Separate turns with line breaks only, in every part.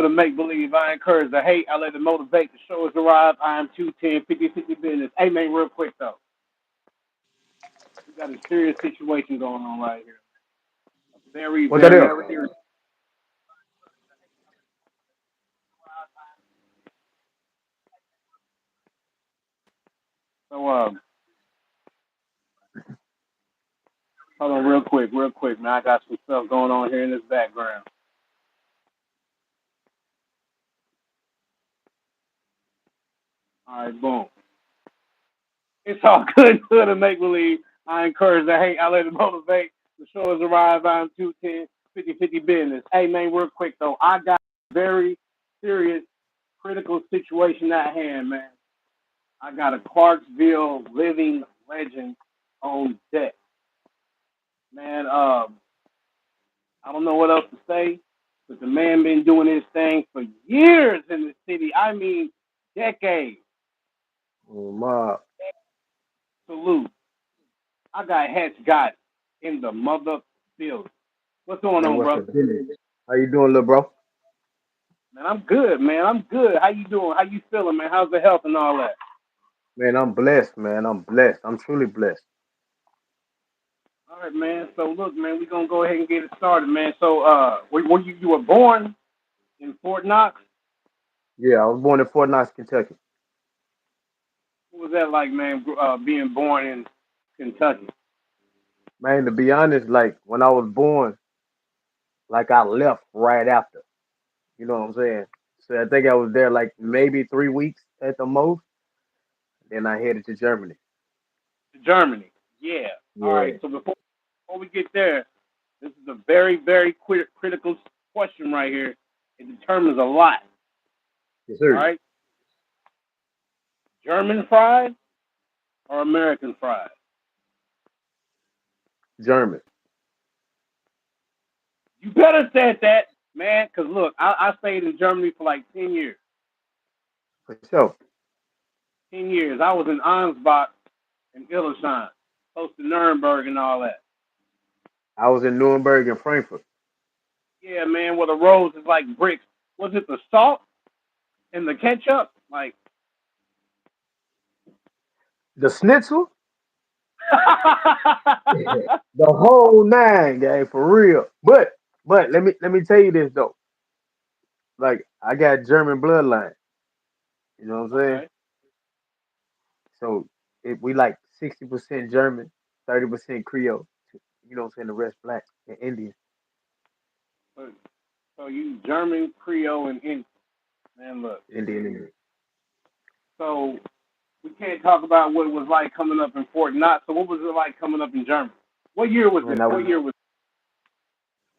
To make believe, I encourage the hate, I let it motivate. The show has arrived. I am 210, 50 business. Hey, man, real quick, though. We got a serious situation going on right here. A very,
What that
very
is?
serious. So, hold on real quick, man. I got some stuff going on here in this background. All right, boom. It's all good, good to make believe. I encourage the hate, I let it motivate. The show has arrived. I am 210, 50 business. Hey, man, real quick, though. I got a very serious, critical situation at hand, man. I got a Clarksville living legend on deck. Man, I don't know what else to say, but the man been doing his thing for years in the city. I mean, decades.
Oh, my.
Salute. I got Hatchgotti in the mother field. What's going
Man,
on,
what's the
brother?
business? How you doing, little bro?
Man, I'm good, man. I'm good. How you doing? How you feeling, man? How's the health and all that?
Man, I'm blessed, man. I'm blessed. I'm truly blessed.
All right, man. So look, man, we're gonna go ahead and get it started, man. So were you were born in Fort Knox?
Yeah, I was born in Fort Knox, Kentucky.
What was that like, man, being born in Kentucky?
Man, to be honest, like when I was born, like I left right after. You know what I'm saying? So I think I was there like maybe 3 weeks at the most. Then I headed to Germany.
Germany. Yeah. All right.
Yeah.
So before we get there, this is a very, very critical question right here. It determines a lot.
Yes,
All
sir.
right. German fries or American fries?
German.
You better said that, man. Cause look, I stayed in Germany for like 10 years.
For sure.
10 years. I was in Ansbach and Illesheim, close to Nuremberg and all that.
I was in Nuremberg and Frankfurt.
Yeah, man. Where the roads is like bricks. Was it the salt and the ketchup? Like,
The schnitzel, the whole nine, gang, for real. But let me tell you this though. Like I got German bloodline. You know what I'm saying?
okay.
So if we like 60% German, 30% Creole. You know what I'm saying? The rest black and Indian.
So, so you German, Creole, and Indian. Man, look.
Indian.
So we can't talk about what it was like coming up in Fort Knox. So what was it like coming up in Germany? What year was
Man,
this?
I
What
was
year was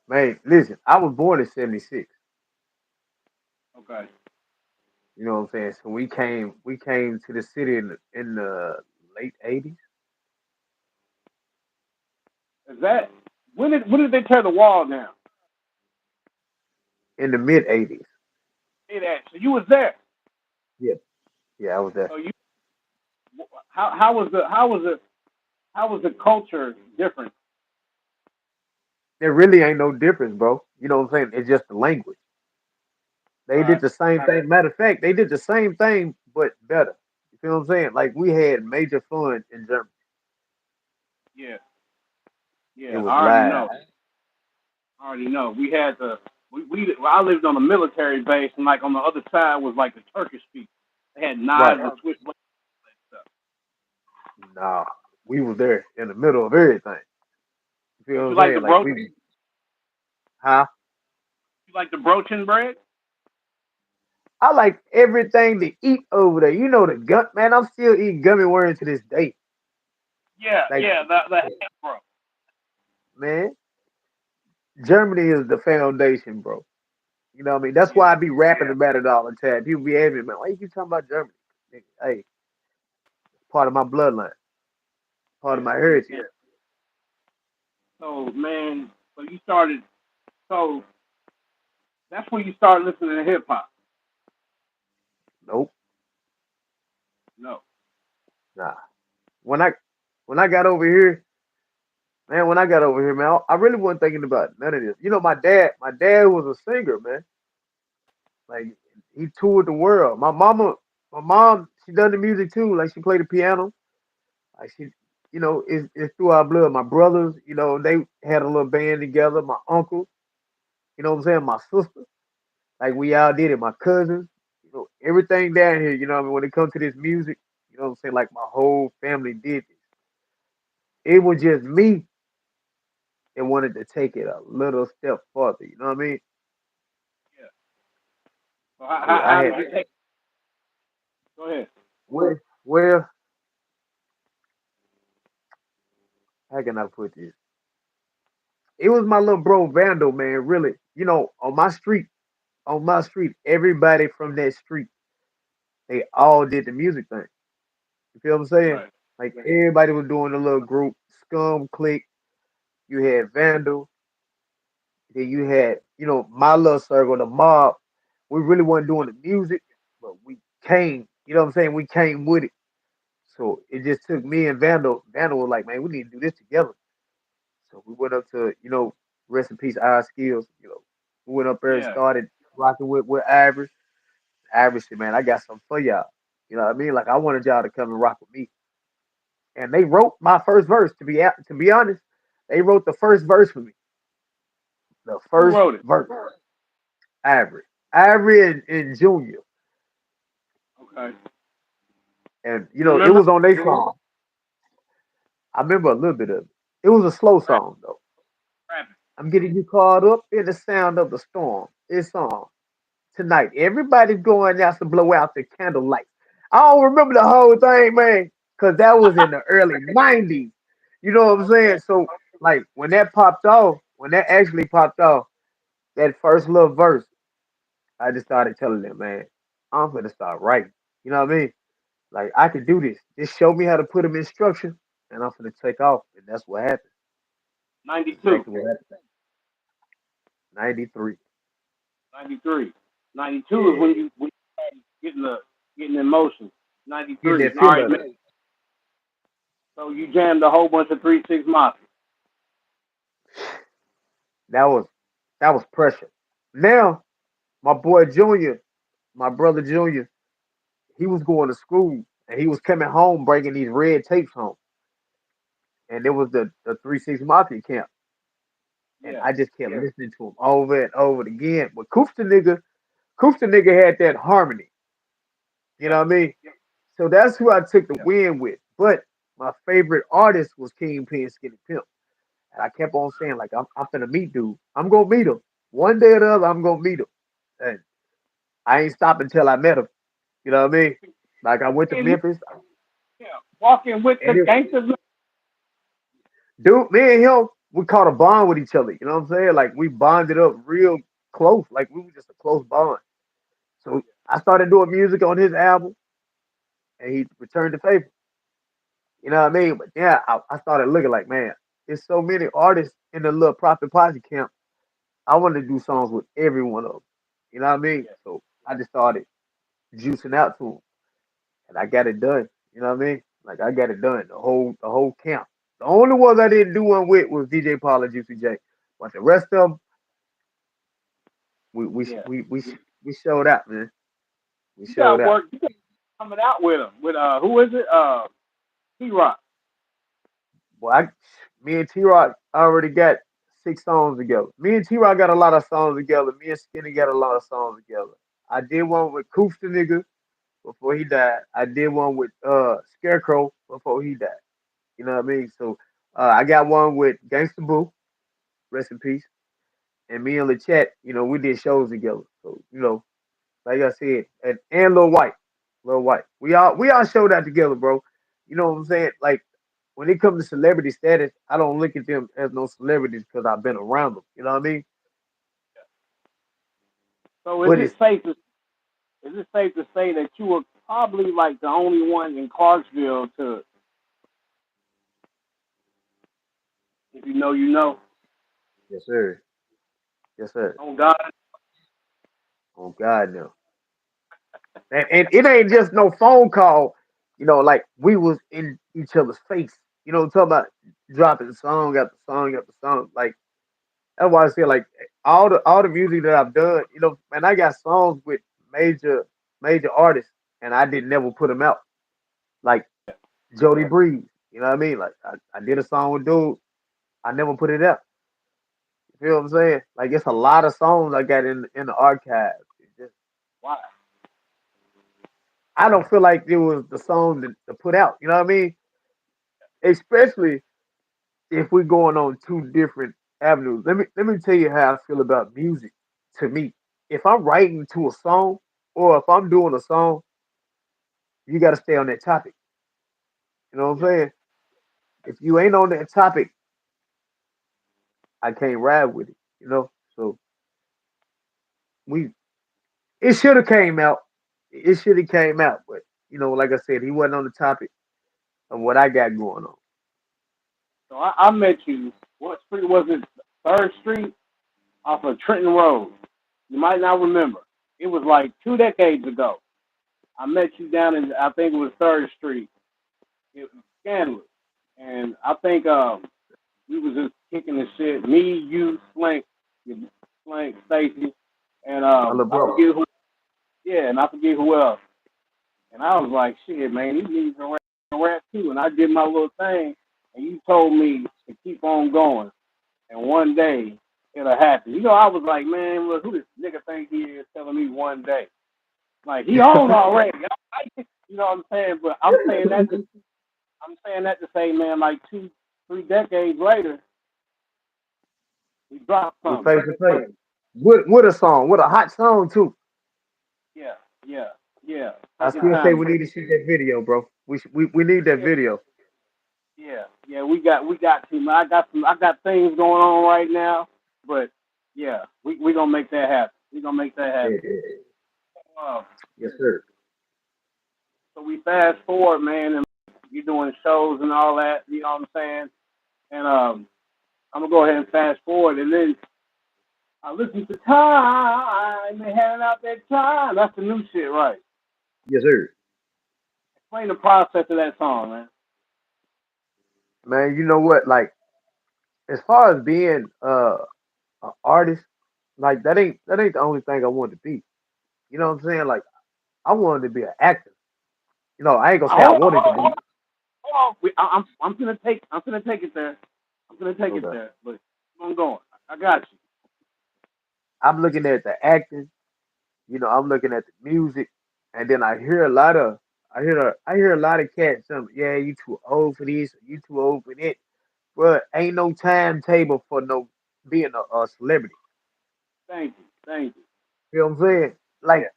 man. Listen, I was born in '76.
okay.
You know what I'm saying? So we came to the city in the late '80s,
Is that when did they tear the wall down?
in the mid '80s.
It actually you was there.
Yeah, yeah, I was there.
So you how was the culture different?
There really ain't no difference, bro. You know what I'm saying? It's just the language.
All
They did
right.
the same thing. Matter of fact, they did the same thing but better. You feel what I'm saying? Like we had major fun in Germany.
Yeah.
It
Yeah.
was
I already
live.
know. I already know. We had the well, I lived on a military base, and like on the other side was like the Turkish people. They had
Right.
knives and switchblades and stuff.
Nah, we was there in the middle of everything. You feel what
You
I'm
like the
saying? Like
bro?
huh?
You like the brochen bread?
I like everything to eat over there. You know the gum, man. I'm still eating gummy worms to this day.
Yeah.
Like,
Yeah. The bro.
man, Germany is the foundation, bro. You know what I mean? That's
Yeah.
why I be rapping about it all the time. People be asking me, man, why you keep talking about Germany? Nigga, hey, part of my bloodline, part of
Yeah.
my heritage.
Yeah. So man, so you started. So that's when you started listening to hip hop.
Nope,
No.
nah. When I when I got over here, man, when I got over here, man, I really wasn't thinking about none of this. You know, my dad was a singer, man. Like he toured the world. My mom, she done the music too. Like she played the piano. Like she, it's through our blood. My brothers, they had a little band together. My uncle, you know what I'm saying. My sister, like we all did it. My cousins, everything down here. You know what I mean. When it comes to this music, you know what I'm saying. Like my whole family did this. It was just me that wanted to take it a little step further. You know what I mean?
Yeah. So how,
So
how,
I
how
had
did you take? Go ahead.
well, how can I put this? It was my little bro Vandal, man. Really, on my street, everybody from that street, they all did the music thing. You feel what I'm saying?
Right.
Like everybody was doing a little group, Scum Click. You had Vandal, then you had, my little circle, the mob. We really wasn't doing the music, but we came. You know what I'm saying? We came with it. So it just took me and Vandal. Vandal was like, man, we need to do this together. So we went up to, rest in peace, our skills. We went up there and
Yeah.
started rocking with Ivory. Ivory said, man, I got something for y'all. You know what I mean? Like I wanted y'all to come and rock with me. And they wrote my first verse. To be honest, they wrote the first verse for me. The
Who
first
wrote it?
verse, Ivory, Ivory and Junior,
Okay.
and
You
it
remember?
was on their song. I remember a little bit of it. It was a slow
Rap,
song though.
rapping.
I'm getting you caught up in the sound of the storm. It's on tonight. Everybody's going out to blow out the candlelight. I don't remember the whole thing, man, because that was in the early '90s. You know what I'm
Okay.
saying? So, like, when that actually popped off, that first little verse, I just started telling them, man, I'm gonna start writing. You know what I mean? Like, I can do this. Just show me how to put them in structure, and I'm gonna take off. And that's what happened. That's
92,
exactly what happened. '93.
93. 92 is
Yeah,
when you started getting in motion.
getting
93.
that
All
feel
right,
of
man.
it.
So you jammed a whole bunch of 3-6 Mafia.
That was that was pressure. Now, my boy Junior, my brother Junior, he was going to school and he was coming home bringing these red tapes home. And there was the 3-6 Mafia camp. And
Yeah.
I just kept listening to him over and over again. But Koofta nigga had that harmony. You
Yeah.
know what I mean? So that's who I took the win with. But my favorite artist was Kingpin Skinny Pimp. And I kept on saying, like, I'm finna meet dude. I'm gonna meet him. One day or the other, I'm gonna meet him. And I ain't stopping until I met him. You know what I mean? Like I went to
And you,
Memphis,
yeah, walking with the
and
gangsters.
dude, me and him, we caught a bond with each other. You know what I'm saying? Like we bonded up real close. Like we were just a close bond. So I started doing music on his album, and he returned the favor. You know what I mean? But yeah, I started looking like, man, there's so many artists in the little Prophet Posse camp. I wanted to do songs with every one of them. You know what I mean?
Yeah.
So I just started juicing out to them, and I got it done. You know what I mean? Like I got it done. The whole camp. The only ones I didn't do one with was DJ Paul and Juicy J, but the rest of them, we we
Yeah.
we we, we showed out, man. We
You
showed
got
out.
work. You got coming out with him. With who is it? T-Rock.
Well, me and T Rock already got 6 songs together. Me and T Rock got a lot of songs together. Me and Skinny got a lot of songs together. I did one with Koofsta nigga before he died. I did one with Scarecrow before he died. You know what I mean? So I got one with Gangsta Boo, rest in peace. And me and LeChat, we did shows together. So, like I said, and Lil White. Lil White. We all showed out together, bro. You know what I'm saying? Like when it comes to celebrity status, I don't look at them as no celebrities because I've been around them. You know what I mean?
So
But it's
is it safe to say that you were probably like the only one in Clarksville to, if you know, you know.
yes, sir. Yes, sir.
Oh God.
Oh God, no. And it ain't just no phone call. Like we was in each other's face. Talking about dropping song after song after song. Like that's why I say like all the music that I've done, man, I got songs with major major artists, and I didn't never put them out. Like Jody Breeze, you know what I mean? Like I did a song with dude, I never put it out. You feel what I'm saying? Like it's a lot of songs I got in the archive. It's just,
Why?
I don't feel like it was the song to put out. You know what I mean? Especially if we're going on two different avenues. Let me tell you how I feel about music. To me, if I'm writing to a song or if I'm doing a song, you got to stay on that topic. You know what I'm
Yeah.
saying? If you ain't on that topic, I can't ride with it. So we it should have came out. It should have came out, but like I said, he wasn't on the topic of what I got going on.
So I met you. What street was it? Third Street off of Trenton Road. You might not remember. It was like 2 decades ago. I met you down in I think it was Third Street. It was scandalous, and I think we was just kicking the shit. Me, you, Slank, Stacy, and
My little
I
brother.
forget who. Yeah, and I forget who else. And I was like, shit, man, these niggas are rap too. And I did my little thing, and you told me to keep on going. And one day it'll happen. I was like, man, look, who this nigga think he is telling me one day? Like he on already. You know what I'm saying? But I'm saying that to say, man, like 2, 3 decades later, we dropped
We
something.
face to face. With a song, with a hot song too.
Yeah, yeah, yeah.
I
Take your
still say
time.
we need to shoot that video, bro. We need that
Yeah,
video.
yeah. We got to. Man. I got things going on right now, but yeah, we gonna make that happen. We gonna make that
Yeah,
happen.
yeah, yeah.
Uh,
Yes, sir.
so we fast forward, man, and you doing shows and all that. You know what I'm saying? And I'm gonna go ahead and fast forward, and then I listen to Time. They handing out that time. That's the new shit, right?
Yes, sir.
Explain the process of that song, man.
Man, you know what? Like, as far as being an artist, like that ain't the only thing I wanted to be. You know what I'm saying? Like, I wanted to be an actor. I ain't gonna say I
Hold on,
wanted
hold
to
on, hold
be.
on. Hold on. I'm gonna take it there. I'm gonna take it
Okay.
there, but I'm going. I got you.
I'm looking at the acting. I'm looking at the music, and then I hear a lot of cats. Yeah, you too old for this. Or you too old for that. But ain't no timetable for no being a celebrity.
Thank you. Thank you.
You know what I'm saying?
Yeah.
Like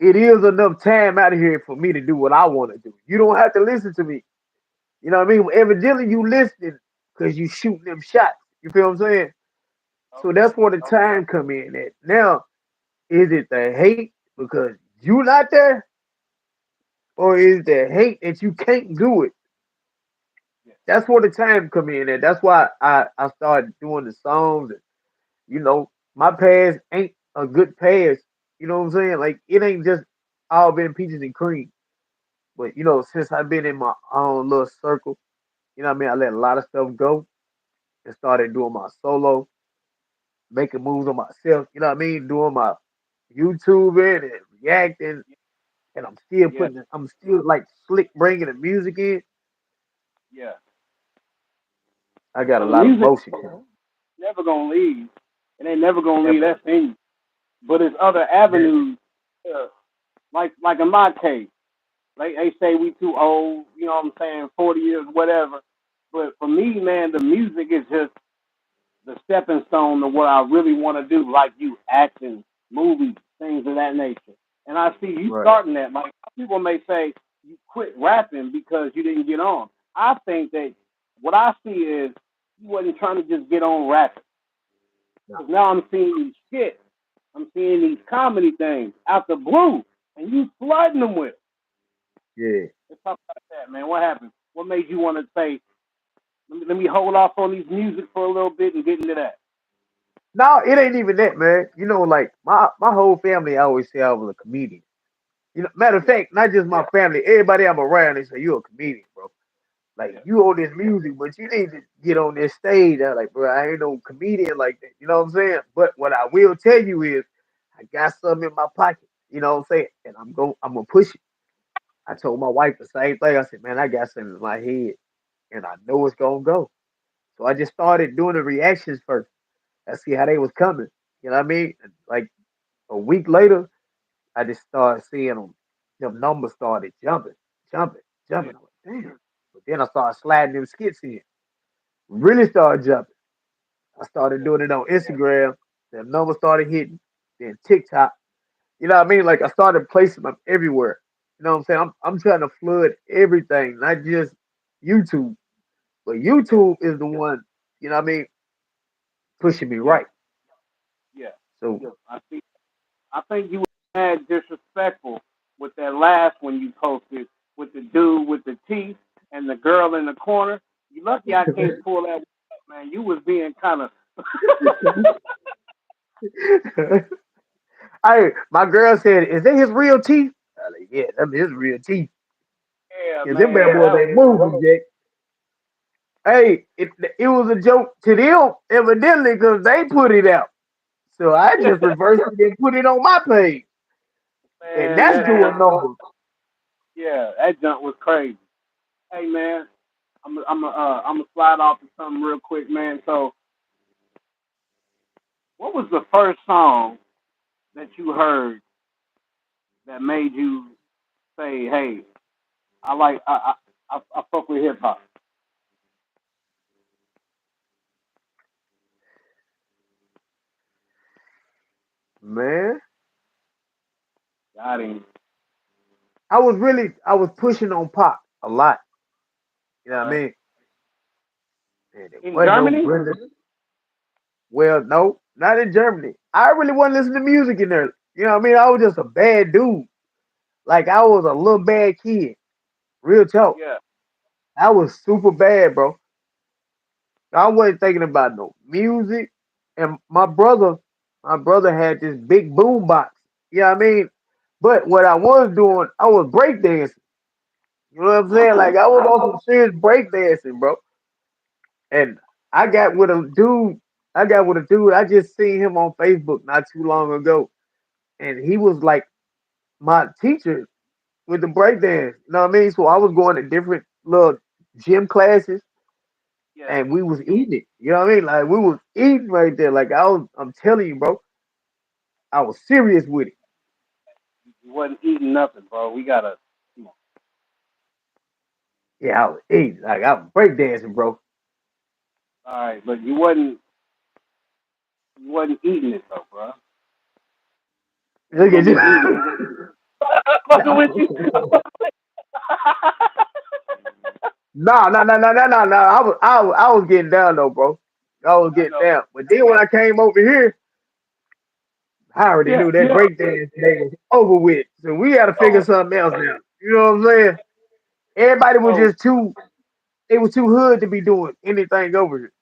it is enough time out here for me to do what I want to do. You don't have to listen to me. You know what I mean? Evidently you listening because you shooting them shots. You feel what I'm saying? So
Okay.
that's where the time come in at. Now, is it the hate because you not there? Or is the hate that you can't do it?
Yeah.
That's where the time come in at. That's why I started doing the songs. And, my past ain't a good past. You know what I'm saying? Like it ain't just all been peaches and cream. But since I've been in my own little circle, you know what I mean, I let a lot of stuff go and started doing my solo, making moves on myself, you know what I mean, doing my YouTubing and reacting, and
Yeah.
I'm still like slick bringing the music in.
Yeah.
I got a
So the
lot of
music
motion coming.
never gonna leave. It ain't never gonna leave.
Ever.
That's in you. But it's other
Yeah.
avenues. Like in my case, they say we too old. You know what I'm saying? 40 years, whatever. But for me, man, the music is just the stepping stone to what I really want to do, like you, acting, movies, things of that nature. And I see you
Right.
starting that. Like people may say you quit rapping because you didn't get on. I think that what I see is you wasn't trying to just get on rapping.
No.
Because now I'm seeing these shit. I'm seeing these comedy things out the blue, and you flooding them with.
Yeah.
Let's talk about that, man. What happened? What made you want to say, let me hold off on these music for a little bit and get into that?
No, it ain't even that, man. Like my whole family always say I was a comedian. Matter of
Yeah,
fact, not just my family, everybody I'm around, they say you're a comedian, bro. Like
Yeah.
you on this music, but you need to get on this stage. I'm like, bro, I ain't no comedian like that. You know what I'm saying? But what I will tell you is, I got something in my pocket. You know what I'm saying? And I'm gonna push it. I told my wife the same thing. I said, man, I got something in my head, and I know it's gonna go. So I just started doing the reactions first. I see how they was coming. You know what I mean? Like a week later, I just started seeing them. Them numbers started jumping, jumping,
Yeah.
jumping. I'm like, damn. But then I started sliding them skits in. Really started jumping. I started
Yeah.
doing it on Instagram. The numbers started hitting. Then TikTok. You know what I mean? Like I started placing them everywhere. You know what I'm saying? I'm trying to flood everything, not just YouTube. But
Yeah.
YouTube is the one, you know what I mean, pushing me
Yeah.
right.
Yeah.
So
I see. I think you were mad disrespectful with that last one you posted with the dude with the teeth and the girl in the corner. You lucky I can't pull that up, man. You was being kind of
I my girl said, is that his real teeth? I like, yeah, that's his real teeth.
yeah,
Cause them
man.
bad boys
That was,
ain't moving, Jack. Hey, it was a joke to them, evidently, because they put it out. So I just reversed it and put it on my page. And
man,
that's
that
doing
junk,
numbers.
yeah, that junk was crazy. Hey, man, I'm gonna slide off to something real quick, man. So, what was the first song that you heard that made you say, "Hey, I like I fuck with hip hop"?
Man,
I didn't.
I was pushing on pop a lot. You know
All
what I
right.
mean? And it
In
wasn't no
Germany?
Brenda. Well, no, not in Germany. I really wasn't listening to music in there. You know what I mean? I was just a bad dude. Like I was a little bad kid. Real talk.
Yeah,
I was super bad, bro. I wasn't thinking about no music. And my brother had this big boom box. You know what I mean? But what I was doing, I was breakdancing. You know what I'm saying? Like I was on some serious breakdancing, bro. And I got with a dude. I got with a dude. I just seen him on Facebook not too long ago, and he was like my teacher with the breakdance. You know what I mean? So I was going to different little gym classes,
yeah.
and we was eating it. You know what I mean? Like we was eating right there. Like I'm telling you, bro, I was serious with it.
You wasn't eating nothing, bro. We gotta. Come on.
Yeah, I was eating. Like I was breakdancing, bro.
All right, but you wasn't eating it though, bro. You
Look at
wasn't eating it.
you.
Fucking with you.
No, no, no, no, no, no, no. I was getting down though, bro. I was
I
getting
know.
down. But then when I came over here, I already
Yeah,
knew that
yeah.
breakdance day was over with. So we had to figure
Oh,
something else out. You know what I'm saying? Everybody was
so
just too. It was too hood to be doing anything over here.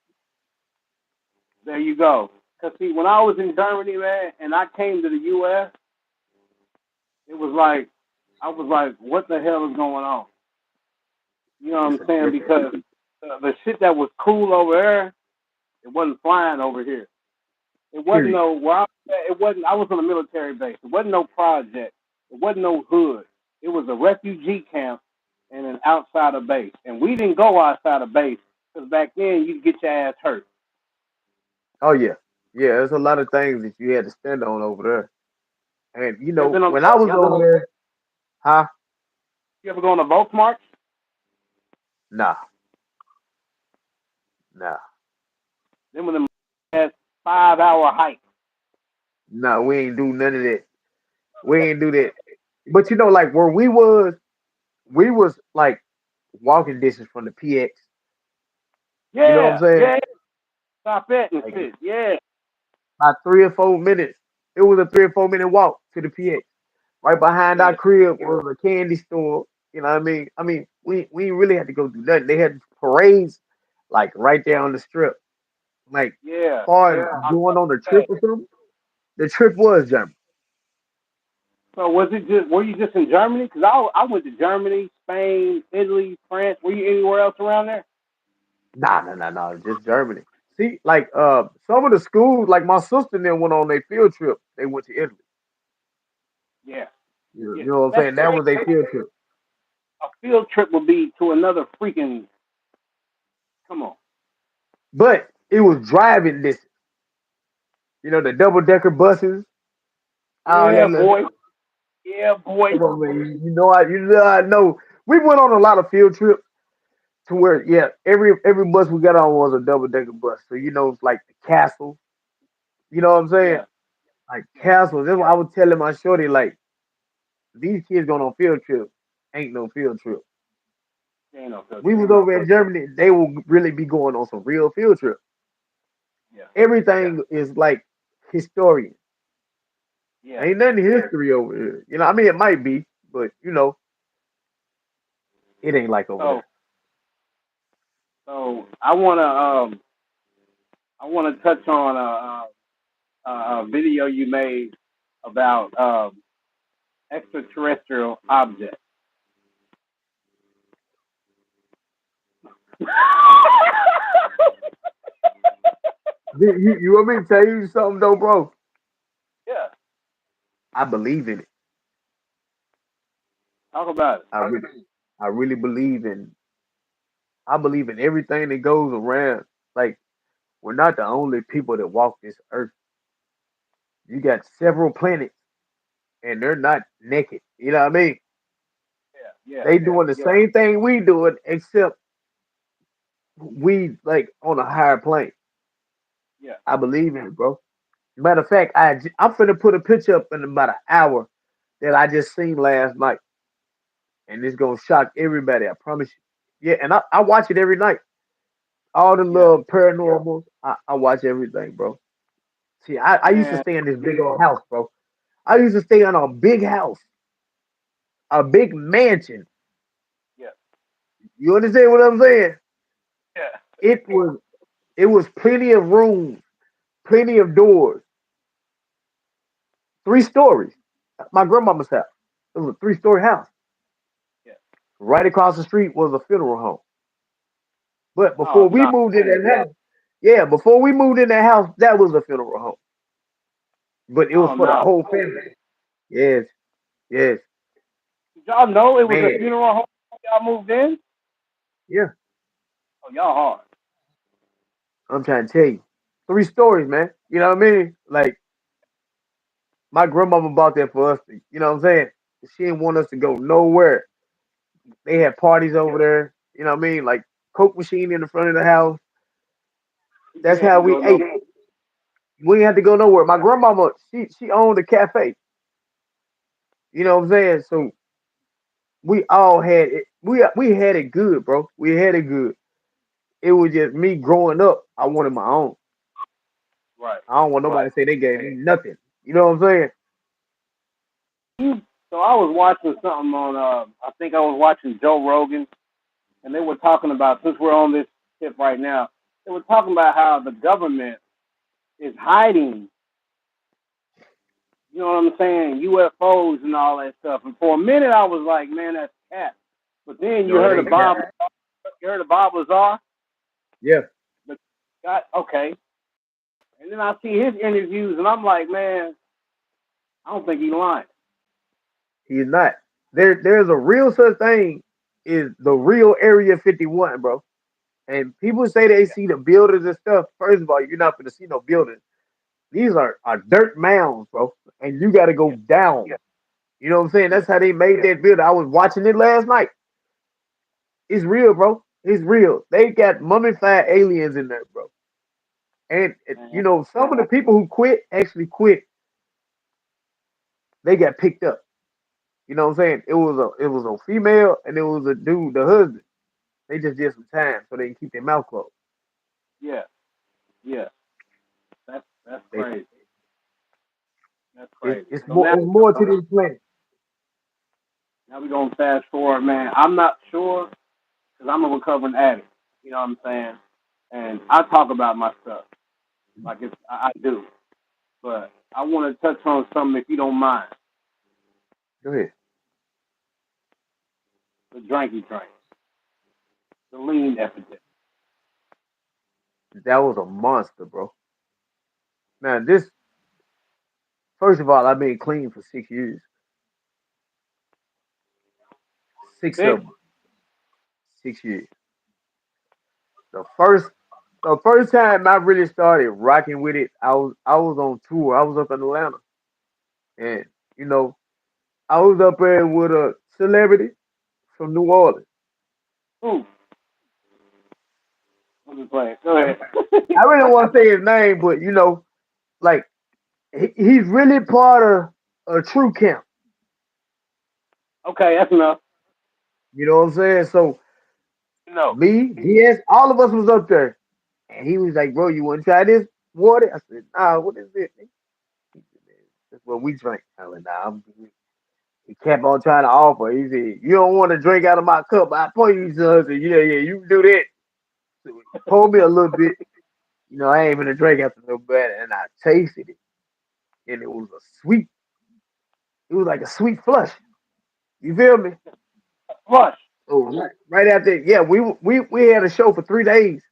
there you go. Cause see, when I was in Germany, man, and I came to the U.S., it was like I was like, what the hell is going on? You know what
It's
I'm
a
saying?
different
Because the shit that was cool over there, it wasn't flying over here. It wasn't
period.
no where I was at, it wasn't. I was on a military base. It wasn't no project. It wasn't no hood. It was a refugee camp and an outside of base. And we didn't go outside of base because back then you'd get your ass hurt.
Oh yeah, yeah. There's a lot of things that you had to stand on over there. And
You ever been on?
when I was over there, huh?
You ever go on a Volksmarch?
Nah, nah,
Then when the had 5 hour hike.
nah. We ain't do none of that. We ain't do that. But like where we was like walking distance from the PX. You know what I'm
Yeah,
saying?
yeah. Stop that and
Like
shit. Yeah.
about 3 or 4 minutes. It was a 3 or 4 minute walk to the PX. Right behind our
Yeah.
crib was a candy store. You know what I mean? We ain't really had to go do nothing. They had parades like right there on the strip. Like
Yeah.
far as
I
going on the
saw
trip or something, the trip was German.
So was it just were you just in Germany? Because I went to Germany, Spain, Italy, France. Were you anywhere else around there?
Nah, just Germany. See, like some of the schools, like my sister and them went on their field trip. They went to Italy.
Yeah,
You
yeah.
know what I'm
That's
saying? That
crazy.
was their field trip.
A field trip would be to another freaking. Come on.
But it was driving distance. You know, the double decker buses, all
Yeah,
that little.
boy. Yeah, boy.
Come on, man. You know I know. We went on a lot of field trips to where, yeah, every bus we got on was a double decker bus. So you know, it's like the castle. You know what I'm saying?
Yeah,
Like
yeah.
castle. That's why I was telling my shorty, like, these kids going on field trip ain't no field trip.
There ain't no field
We
trip.
was over in Germany, they will really be going on some real field trip.
Yeah,
Everything is like historian.
yeah.
Ain't nothing history over here. You know, I mean it might be, but you know, it ain't like over
So,
there.
so I wanna touch on a video you made about extraterrestrial objects.
You want me to tell you something though, bro?
Yeah,
I believe in it.
talk about it.
I really, I really believe in. I believe in everything that goes around. Like we're not the only people that walk this earth. You got several planets, and they're not naked. You know what I mean?
Yeah, yeah,
They doing the same thing we doing, except we like on a higher plane.
yeah.
I believe in it, bro. Matter of fact, I'm finna put a picture up in about an hour that I just seen last night, and it's gonna shock everybody. I promise you. Yeah, and I watch it every night. All the
Yeah,
little paranormal, I watch everything, bro. See, I used to
man.
stay in this big old house, bro. I used to stay in a big house, a big mansion.
Yeah,
You understand what I'm saying?
yeah.
It was it was plenty of rooms, plenty of doors, 3 stories. My grandmama's house. It was a 3 story house.
Yeah.
Right across the street was a funeral home. But
Oh
before we
no.
moved in that house, yeah, before we moved in that house, that was a funeral home. But it was
Oh
for the
no.
whole family. Yes, yes,
Did y'all know it was a
man.
funeral home when y'all moved in?
Yeah,
Oh, y'all hard.
I'm trying to tell you. 3 stories, man. You know what I mean? Like my grandmama bought that for us. You know what I'm saying? She didn't want us to go nowhere. They
Yeah.
had parties over there. You know what I mean? Like Coke machine in the front of the house.
You
That's
had
how
to
we
go no.
ate. We didn't have to go nowhere. My grandmama, she owned a cafe. You know what I'm saying? So we all had it. We had it good, bro. We had it good. It was just me growing up. I wanted my own.
Right.
I don't want nobody to say they gave me nothing. You know what I'm saying?
So I was watching something on. I think I was watching Joe Rogan, and they were talking about since we're on this tip right now, they were talking about how the government is hiding. You know what I'm saying? UFOs and all that stuff. And for a minute, I was like, man, that's cat. But then you
No, it
heard of
ain't cap.
Bob. You heard of Bob Lazar.
Yeah,
The guy, okay. And then I see his interviews, and I'm like, man, I don't think he's lying.
he's not. There's a real such thing is the real Area 51, bro. And people say they see the buildings and stuff. First of all, you're not going to see no buildings. These are dirt mounds, bro. And you got to go
Yeah,
down. You know what I'm saying?
yeah.
That's how they made that building. I was watching it last night. It's real, bro. It's real. They got mummified aliens in there, bro. And you
Man.
know, some of the people who quit actually quit. They got picked up. You know what I'm saying? It was a female and it was a dude, the husband. They just did some time so they can keep their mouth closed.
Yeah, yeah. That's
They
crazy. That's
it's
crazy.
it's
So
more it's more to this planet.
now we're gonna fast forward, man. I'm not sure because I'm a recovering addict. You know what I'm saying? And I talk about my stuff like I do. But I want to touch on something if you don't mind.
Go ahead.
The drinky drink, the lean epidemic.
That was a monster, bro. Now this, first of all, I've been clean for 6 years. Six
Six?
of them. 6 years. The first the first time I really started rocking with it, I was on tour. I was up in Atlanta, and you know I was up there with a celebrity from New Orleans.
Ooh, I'm just playing. Go
I,
ahead.
I really don't want to say his name, but like he's really part of a true camp.
Okay, that's enough.
You know what I'm saying? So
No.
me, yes, all of us was up there, and he was like, "Bro, you want to try this water?" I said, "Nah, what is it?" He said, "Man, that's what we drink." I was like, "Nah, I'm good." He kept on trying to offer. He said, "You don't want to drink out of my cup? I pour you some." I said, "Yeah, yeah, you can do that." So he poured me a little bit. I ain't gonna drink after no better, and I tasted it, and it was a sweet. It was like a sweet flush. You feel me?
Flush.
So right after, yeah, we had a show for 3 days.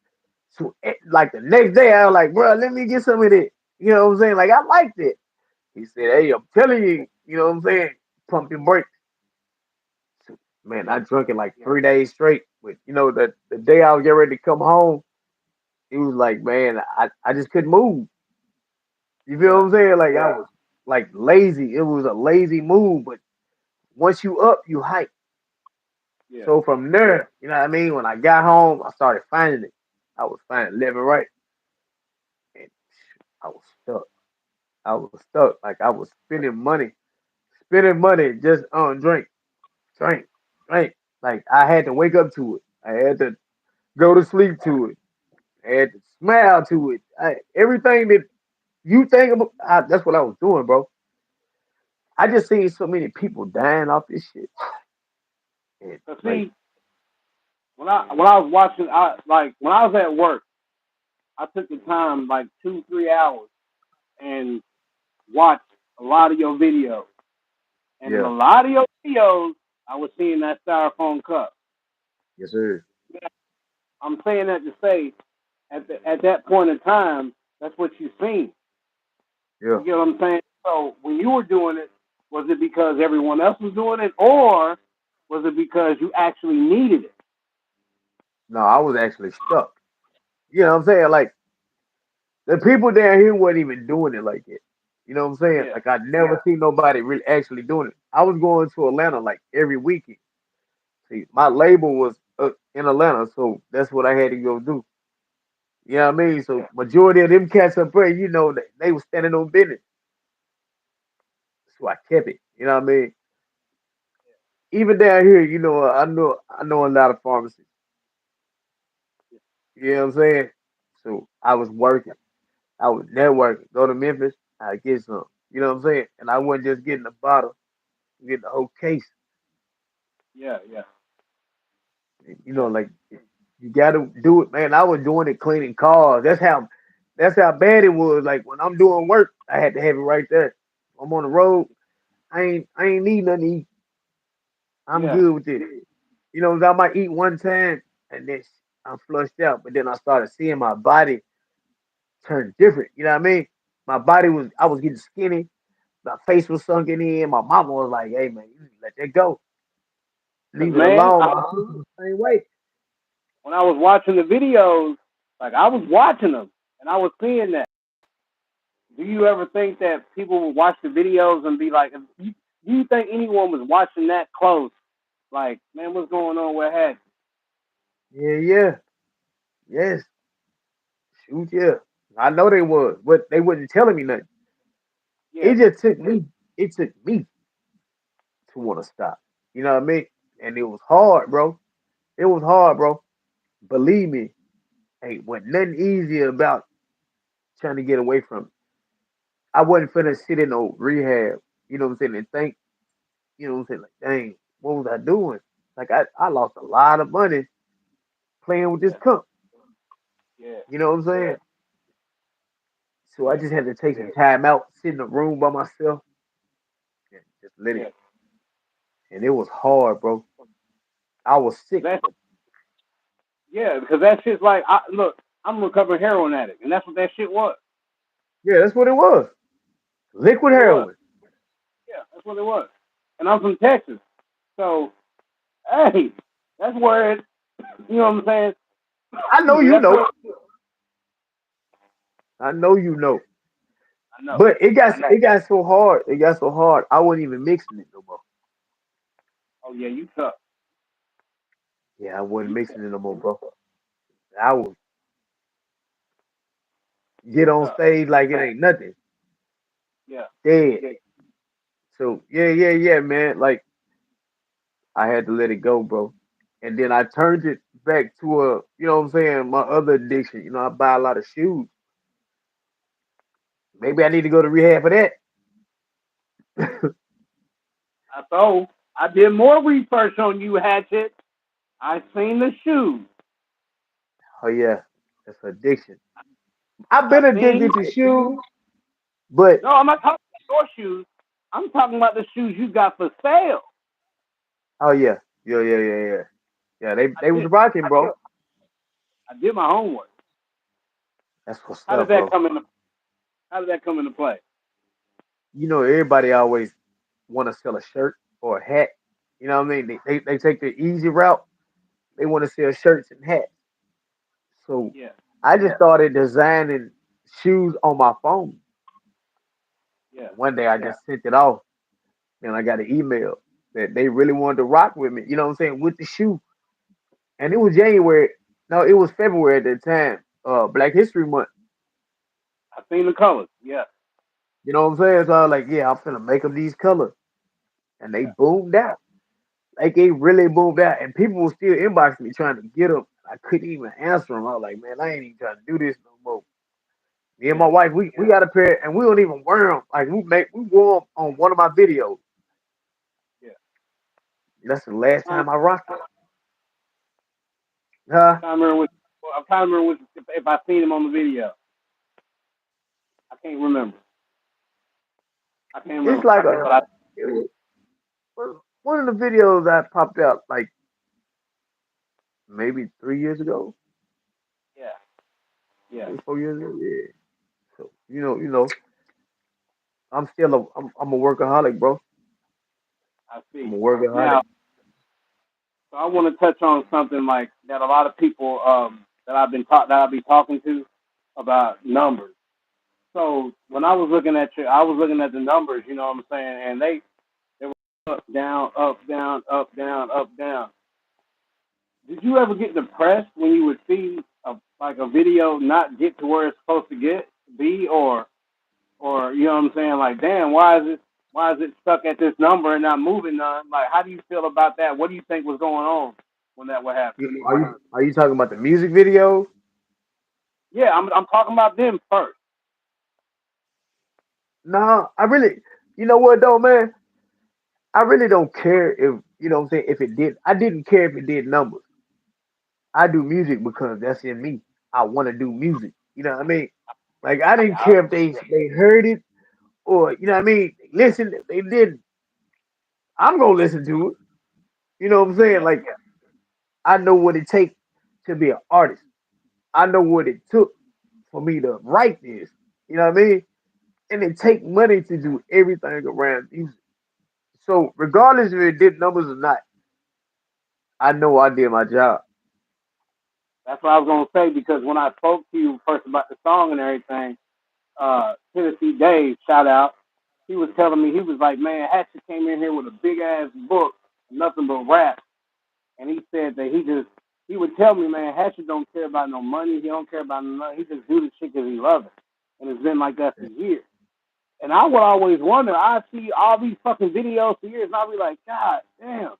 So like the next day, I was like, bro, let me get some of it. You know what I'm saying? Like I liked it. He said, hey, I'm telling you, you know what I'm saying? Pump your brakes. So, man, I drunk it like
Yeah,
3 days straight. But the day I was getting ready to come home, it was like, man, I just couldn't move. You feel
yeah,
what I'm saying? Like I was like lazy. It was a lazy move, but once you up, you hype.
yeah,
So from there, you know what I mean? When I got home, I started finding it. I was finding living right. And I was stuck. I was stuck. Like I was spending money just on drink, drink. Like I had to wake up to it. I had to go to sleep to it. I had to smile to it. Everything that you think about, that's what I was doing, bro. I just seen so many people dying off this shit. And
So
like,
see, when I was watching, I like when I was at work, I took the time like 2 3 hours and watched a lot of your videos. And in a
yeah,
lot of your videos, I was seeing that styrofoam cup.
yes sir,
I'm saying that to say, at that point in time, that's what you seen.
yeah.
You get what I'm saying? So when you were doing it, was it because everyone else was doing it, or was it because you actually needed it?
No, I was actually stuck. You know what I'm saying? Like the people down here weren't even doing it like it. You know what I'm saying?
Yeah,
Like I never seen nobody really actually doing it. I was going to Atlanta like every weekend. See, my label was in Atlanta, so that's what I had to go do. You know what I mean? So
yeah,
majority of them cats up there, they was standing on business. So I kept it. You know what I mean? Even down here, I know a lot of pharmacists. You know what I'm saying? So I was working. I was networking. Go to Memphis, I get some. You know what I'm saying? And I wasn't just getting a bottle, getting the whole case.
yeah, yeah, yeah.
Like you gotta do it, man. I was doing it cleaning cars. That's how bad it was. Like when I'm doing work, I had to have it right there. I'm on the road. I ain't need nothing to eat. I'm
Yeah.
good with it. I might eat one time and then I'm flushed out. But then I started seeing my body turn different. You know what I mean? I was getting skinny. My face was sunken in. My mama was like, "Hey man, you need to let that go.
Cause
Leave it
man,
alone." My sister was the same way.
when I was watching the videos, like I was watching them and I was seeing that. Do you ever think that people would watch the videos and be like, do you think anyone was watching that close? Like, man, what's going on with Hatch?
Yeah, yeah, yes, shoot, yeah. I know they was, but they wasn't telling me nothing.
Yeah,
It just took me. It took me to want to stop. You know what I mean? And it was hard, bro. It was hard, bro. Believe me, ain't wasn't nothing easy about trying to get away from it. I wasn't finna sit in no rehab. You know what I'm saying? And think, what I'm saying? Like, dang, what was I doing? Like I lost a lot of money playing with this
yeah,
cup.
yeah,
You know what I'm saying? So I
yeah,
just had to take some time out, sit in a room by myself, and just let
yeah.
it. and it was hard, bro. I was sick.
That's yeah, because that shit's like, look, I'm a recovering heroin addict, and that's what that shit was.
Yeah, that's what it was.
That's
Liquid
what it was.
heroin.
Yeah, that's what it was. And I'm from Texas, so hey, that's where it. You know what I'm saying?
I know
Excuse me.
you
That's
know.
where
I know you know.
I know.
But it got so hard. It got so hard. I wasn't even mixing it no more.
Oh yeah, you tough.
Yeah, I wasn't
You
mixing
tough.
it no more, bro. I would get
You
on
tough.
stage like it ain't nothing.
Yeah.
Dead. So yeah, man. Like I had to let it go, bro. And then I turned it back to what I'm saying, my other addiction. I buy a lot of shoes. Maybe I need to go to rehab for that.
So I did more research on you, Hatchet. I seen the shoes.
Oh yeah, that's addiction. I've
I
been
seen.
addicted to shoes, but
No, I'm not talking about your shoes. I'm talking about the shoes you got for sale.
oh yeah. Yeah,
I
they was
did.
rocking, bro.
I did my homework.
That's what's
How did
up,
that
bro.
come into? How did that come into play?
Everybody always want to sell a shirt or a hat. You know what I mean? They take the easy route. They want to sell shirts and hats. So
Yeah.
I just started designing shoes on my phone.
Yeah.
And one day I just sent it off, and I got an email that they really wanted to rock with me. You know what I'm saying? With the shoe, and it was January. No, it was February at that time. Black History Month.
I seen the colors. Yeah.
You know what I'm saying? So I was like, yeah, I'm finna make them these colors, and they
Yeah.
boomed out. Like they really boomed out, and people were still inboxing me trying to get them. I couldn't even answer them. I was like, man, I ain't even trying to do this no more. Me and my
Yeah.
wife, we got a pair, and we don't even wear them. Like we wore them on one of my videos.
Yeah.
That's the last
I'm
time I rocked it. Huh?
trying to remember which. I'm trying to remember which, if I seen him on the video. I can't remember. I can't
It's
remember.
like
But I.
it was one of the videos that popped out like maybe 3 years ago,
Yeah. Yeah.
4 years ago. Yeah. So I'm a workaholic, bro.
I
I'm a
see.
workaholic.
Now, so I want to touch on something like that. A lot of people that I've been talking to about numbers. So when I was looking at I was looking at the numbers. You know what I'm saying? And they were up, down, up, down, up, down, up, down. Did you ever get depressed when you would see like a video not get to where it's supposed to get be, or you know what I'm saying? Like, damn, why is it stuck at this number and not moving none? Like, how do you feel about that? What do you think was going on when that would happen?
Are you talking about the music video?
Yeah, I'm talking about them first.
No, I really, you know what though, man? I really don't care if what I'm saying. If it did, I didn't care if it did numbers. I do music because that's in me. I want to do music. You know what I mean? Like I didn't
Yeah,
care if they heard it or you know what I mean. Listen, if they didn't. I'm gonna listen to it. You know what I'm saying?
yeah,
Like I know what it takes to be an artist. I know what it took for me to write this. You know what I mean? And it take money to do everything around music. So regardless if it did numbers or not, I know I did my job.
that's what I was gonna say because when I spoke to you first about the song and everything, Tennessee Dave, shout out, he was telling me he was like, man, Hatchet came in here with a big ass book, nothing but rap, and he said that he would tell me, man, Hatchet don't care about no money, he don't care about no nothing, he just do the shit because he loves it, and it's been like that for years. And I would always wonder, I see all these fucking videos for years, and I'll be like, God damn,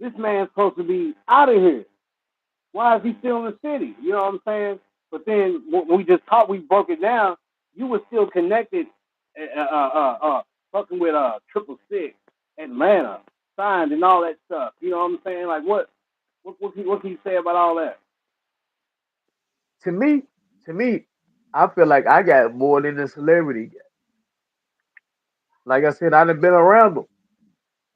this man's supposed to be out of here. Why is he still in the city? You know what I'm saying? But then when we just talked, we broke it down. You were still connected, fucking with 666, Atlanta, signed, and all that stuff. You know what I'm saying? Like what can you say about all that?
To me, to me, I feel like I got more than a celebrity. Like I said, I done been around them.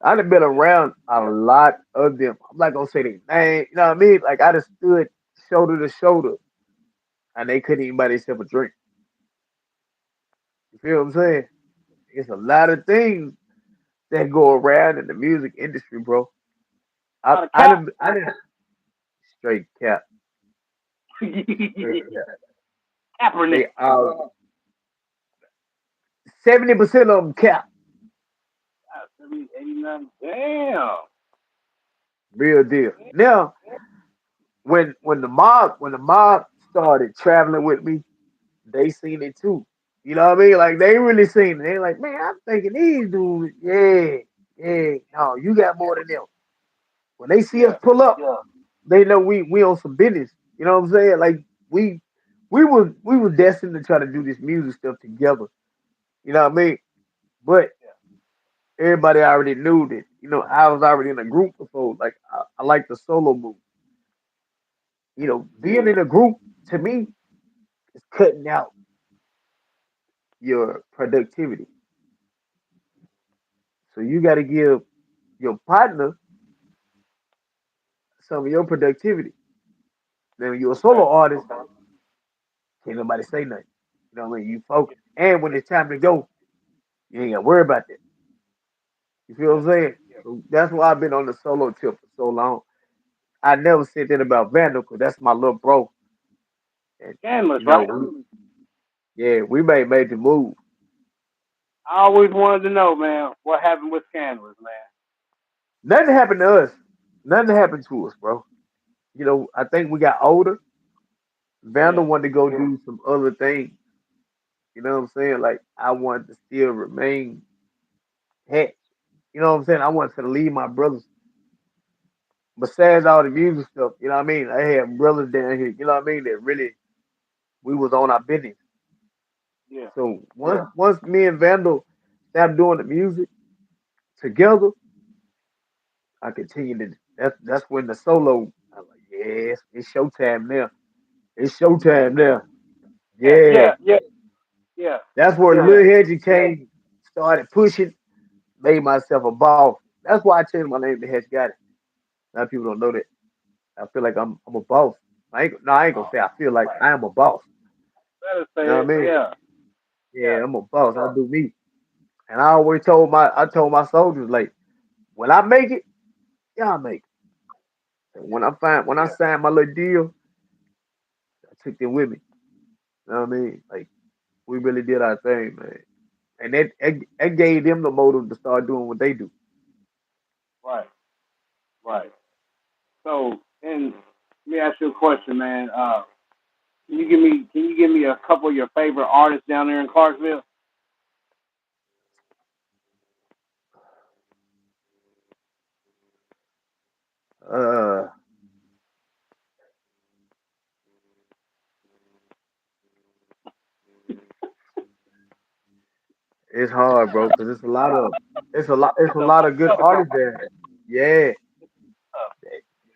I done been around a lot of them. I'm not gonna say their name, you know what I mean? Like I just stood shoulder to shoulder and they couldn't even buy themselves a drink. You feel what I'm saying? It's a lot of things that go around in the music industry, bro.
A lot of cap.
I didn't straight cap, straight cap.
Kaepernick.
They 70% of them cap,
70, 89. Damn.
real deal. Now, when the mob started traveling with me, they seen it too. You know what I mean? Like they really seen it. They like, man, I'm thinking these dudes, yeah, yeah. No, you got more than them. When they see us
Yeah.
pull up, they know we on some business. You know what I'm saying? Like we we was destined to try to do this music stuff together. You know what I mean? But everybody already knew that. You know, I was already in a group before. Like I like the solo move. You know, being in a group to me is cutting out your productivity. So you got to give your partner some of your productivity. Then when you're a
Okay.
solo artist, can't nobody say nothing. You know what I mean? You focus. And when it's time to go, you ain't got to worry about that. You feel
Yeah.
what I'm saying? So that's why I've been on the solo tip for so long. I never said that about Vandal because that's my little bro. And,
Scandalous,
you know,
right?
yeah, we made major moves.
I always wanted to know, man, what happened with Scandalous, man.
Nothing happened to us. Nothing happened to us, bro. You know, I think we got older.
Yeah.
Vandal wanted to go do some other things. You know what I'm saying? Like, I wanted to still remain Hatch. You know what I'm saying? I wanted to leave my brothers. Besides all the music stuff, you know what I mean? I had brothers down here, you know what I mean, that really we was on our business.
Yeah.
So once me and Vandal stopped doing the music together, I continued to that's when the solo I was like, yes, it's showtime now. It's showtime now.
Yeah.
Yeah.
Yeah. Yeah. Yeah.
That's where Lil Hedgie came, started pushing, made myself a boss. That's why I changed my name to Hatchgotti. A lot of people don't know that. I feel like I'm a boss. I ain't gonna
Oh,
say I feel like I am a boss.
better
You know
say
what
it.
I mean?
Yeah. Yeah.
Yeah, I'm a boss. I do me. And I told my soldiers like when I make it, y'all make it. And when I
Yeah.
signed my little deal, I took them with me. You know what I mean? Like we really did our thing, man. And that gave them the motive to start doing what they do.
Right. Right. So, and let me ask you a question, man. Can you give me a couple of your favorite artists down there in Clarksville?
Uh, it's hard, bro, because it's a lot of good artists there. Yeah.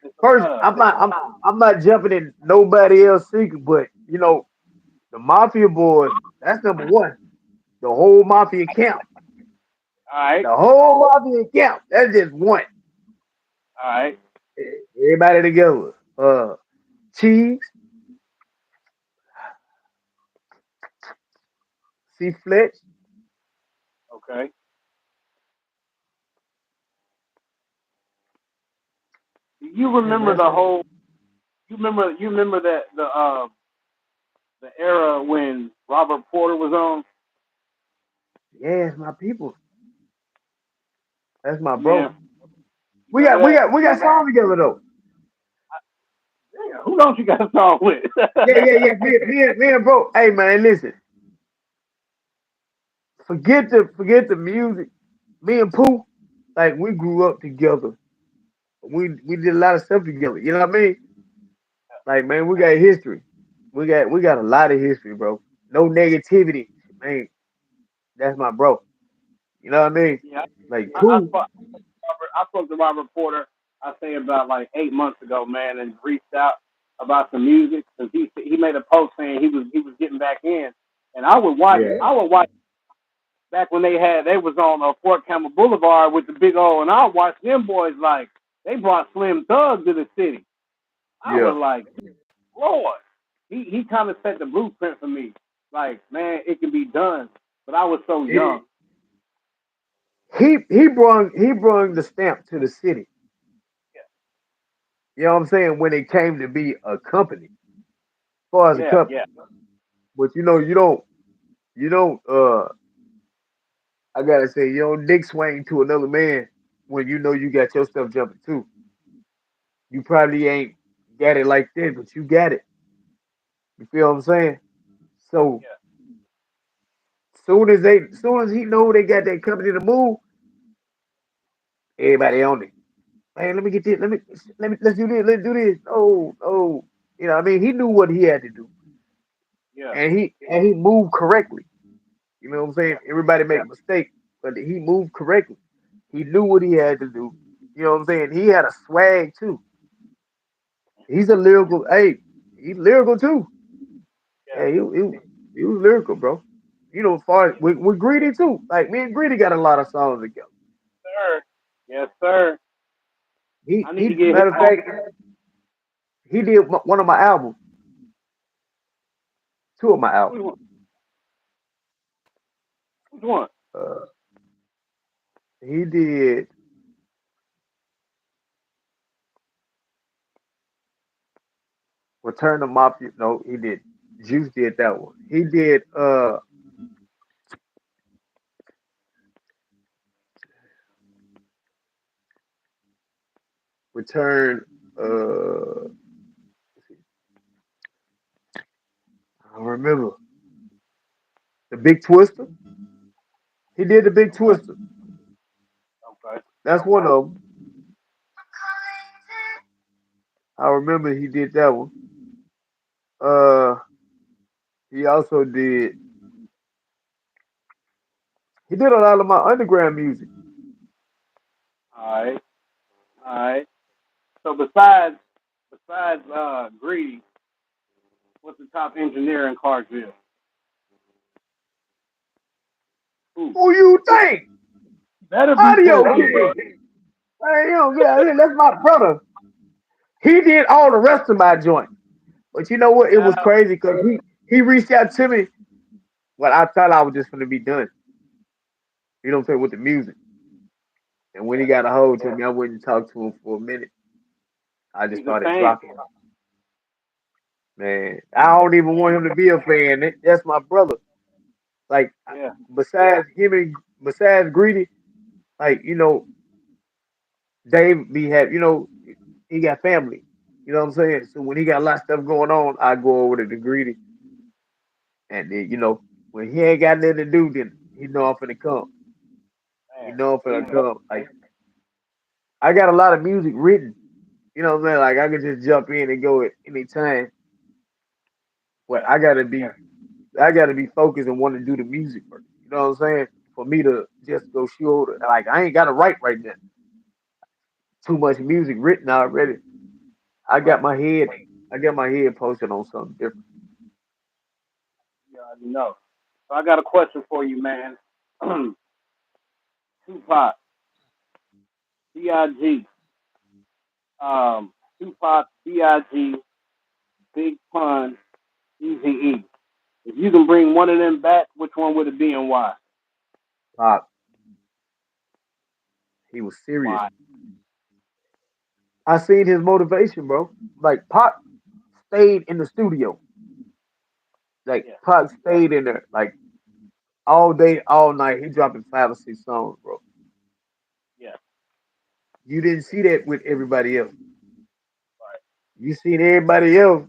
It's a
First,
lot of them.
I'm not jumping in nobody else secret, but you know the Mafia Boys. That's number one. The whole Mafia camp.
All right.
The whole Mafia camp. That's just one.
All right.
Everybody together. Cheese, C Fletch.
Okay. You
Yeah,
remember
man.
the whole? You remember that the era when Robert Porter was on?
Yeah, it's my people. That's my
Man,
bro.
you remember that?
We got songs together though.
Damn, who don't you got a song with?
Yeah. Me and bro. Hey man, listen. Forget the music. Me and Pooh, like we grew up together. We did a lot of stuff together. You know what I mean? Like man, we got history. We got a lot of history, bro. No negativity, man. That's my bro. You know what I mean?
Yeah,
Like
I
Pooh,
spoke. I spoke to Robert Porter. I say about like 8 months ago, man, and reached out about some music because he made a post saying he was getting back in, and I would watch
yeah,
I would watch back when they was on Fort Campbell Boulevard with the big old, and I watched them boys like they brought Slim Thug to the city. I
Yeah.
was like, Lord, he kind of set the blueprint for me. Like, man, it can be done. But I was so young.
It, he brung the stamp to the city. You know what I'm saying? When it came to be a company, as far as a
Yeah,
company.
yeah,
But you don't I gotta say, you don't dick swing to another man when you know you got your stuff jumping too. You probably ain't got it like that, but you got it. You feel what I'm saying? So
yeah,
soon as he know they got that company to move, everybody on it. Man, let me get this. Let's do this. Let's do this. Oh, oh. You know, what I mean, he knew what he had to do,
yeah,
and he moved correctly. You know what I'm saying?
yeah,
Everybody make mistakes, but he moved correctly. He knew what he had to do. You know what I'm saying? He had a swag too. He's a lyrical. Hey, he's lyrical too.
yeah.
Yeah, he was lyrical, bro. You know, as far as with Greedy too. Like me and Greedy got a lot of songs together.
Sir. Yes, sir. I need to
He
get him
matter of
on.
fact, he did one of my albums, two of my
Which
albums.
one? Which one?
Uh, he did Return to Mafia. No, he did. Juice did that one. He did Return. I don't remember the Big Twister. He did the Big
Okay,
Twister.
okay.
That's one of them. I remember he did that one. Uh, he also did. He did a lot of my underground music.
All right, all right. So besides Greedy, what's the top engineer in Clarksville? Who?
Who you think?
Better be
Audio
true. Who's
King.
this?
Hey, you don't get out of here. That's my brother. He did all the rest of my joints. But you know what? It was
Uh,
crazy because he reached out to me when I thought I was just gonna be done. You know what I'm saying with the music. And when he
yeah,
got a hold to me, I went and talked to him for a minute. I just
he's a
started
fan.
dropping. Man, I don't even want him to be a fan. That's my brother. Like
Yeah,
besides him and besides Greedy, like Dave be have he got family. You know what I'm saying? So when he got a lot of stuff going on, I go over to the Greedy, and then when he ain't got nothing to do, then he know I'm finna come. He
man.
know I'm
You
finna
know,
come. Like I got a lot of music written. You know what I'm saying? Like I could just jump in and go at any time, but
yeah,
I gotta be focused and want to do the music first. You know what I'm saying? For me to just go shoot, like I ain't gotta write right now. Too much music written already. I got
right.
my head, I got my head posted on something different.
You already know. So I got a question for you, man. Tupac, B.I.G. Tupac, B.I.G. Big Pun, Easy E. If you can bring one of them back, which one would it be and why?
Pop, he was serious.
Why?
I seen his motivation, bro. Like Pop stayed in the studio. Like
Yeah,
Pop stayed in there, like all day, all night. He dropping 5 or 6 songs, bro.
yeah,
You didn't see that with everybody else.
right.
You seen everybody else.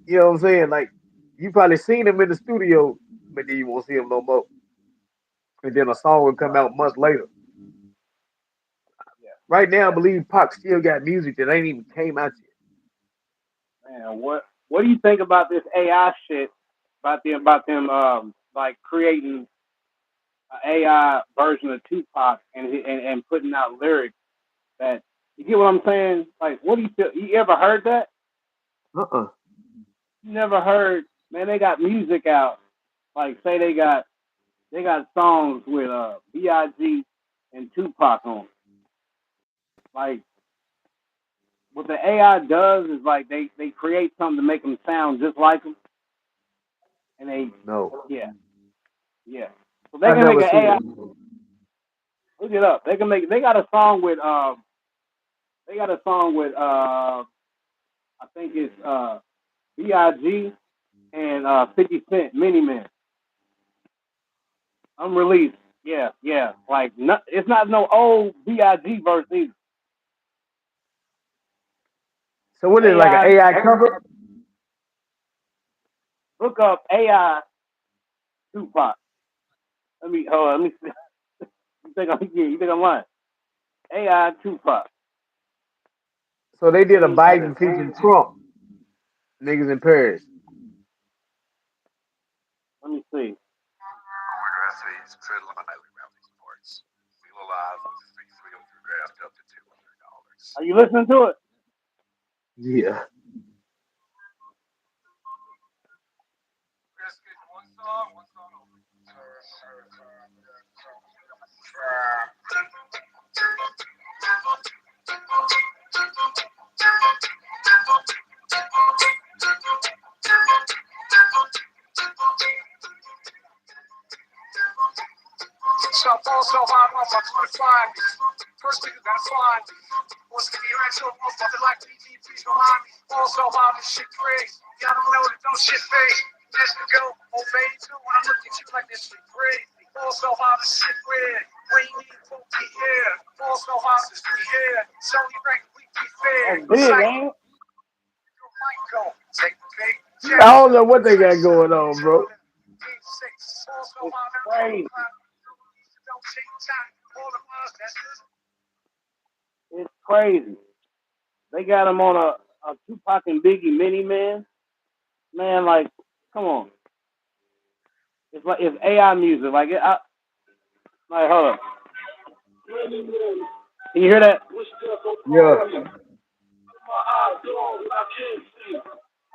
You know what I'm saying? Like you probably seen him in the studio, but then you won't see him no more. And then a song will come out months later.
Yeah,
Right now, I believe Pac still got music that ain't even came out yet.
man. What do you think about this AI shit? About them like creating an AI version of Tupac and putting out lyrics that you get what I'm saying? Like, what do you feel? You ever heard that?
Uh-uh.
You never heard? Man, they got music out. Like, say they got They got songs with B.I.G. and Tupac on. Like what the AI does is like they create something to make them sound just like them, and they
No,
yeah yeah. So they
I
can make
never
an
seen
AI.
it before.
Look it up. They can make. They got a song with They got a song with I think it's B.I.G. and 50 Cent, Mini Man, unreleased. Yeah, yeah. Like it's not no old B.I.G. verse either.
So what is it, like an
AI.
AI cover?
Look up AI Tupac. Let me hold on. Let me see. You think I'm lying? AI Tupac.
So they did a
Let me
Biden featuring Trump, niggas in Paris.
see. Are you listening to it?
Yeah.
That's big, ain't it?
I don't know what they got going on, bro.
It's crazy. It's crazy. They got him on a Tupac and Biggie Mini Man. Man, like, come on. It's like it's AI music. Like, hold up. Can you hear that?
Yeah.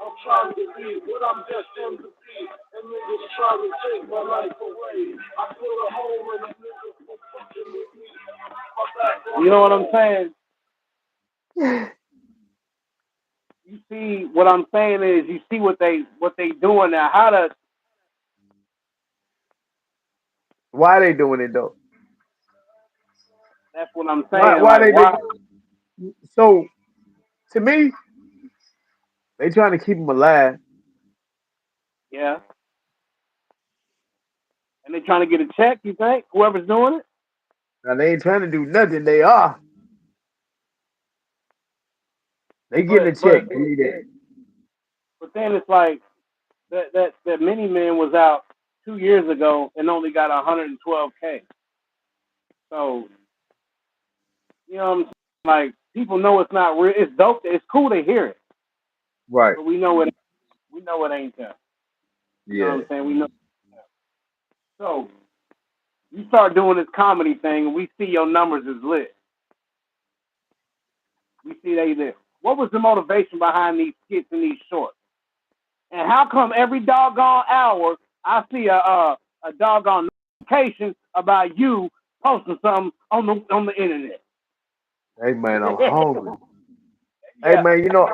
I'm trying to be what I'm destined to be, and niggas trying to take my life away. I put a hole in the niggas for fucking with me. You know what I'm saying? You see what I'm saying is you see what they doing now. How to
Why they doing it though?
That's what I'm
Why
saying.
why
Like
they
why?
do? So to me, they trying to keep them alive.
Yeah, and they trying to get a check. You think whoever's doing it?
Now they ain't trying to do nothing. They are. They getting a
But but
check. Believe that.
but then it's like that Mini Man was out 2 years ago and only got 112K. So you know what I'm saying? Like people know it's not real. It's dope. It's cool to hear it,
Right.
but we know it. We know it ain't them. You know what
Yeah.
I'm saying? We know. So you start doing this comedy thing, and we see your numbers is lit. We see they there. What was the motivation behind these skits and these shorts? And how come every doggone hour I see a doggone notification about you posting something on the internet?
Hey man, I'm hungry. Hey
Yeah,
man, you know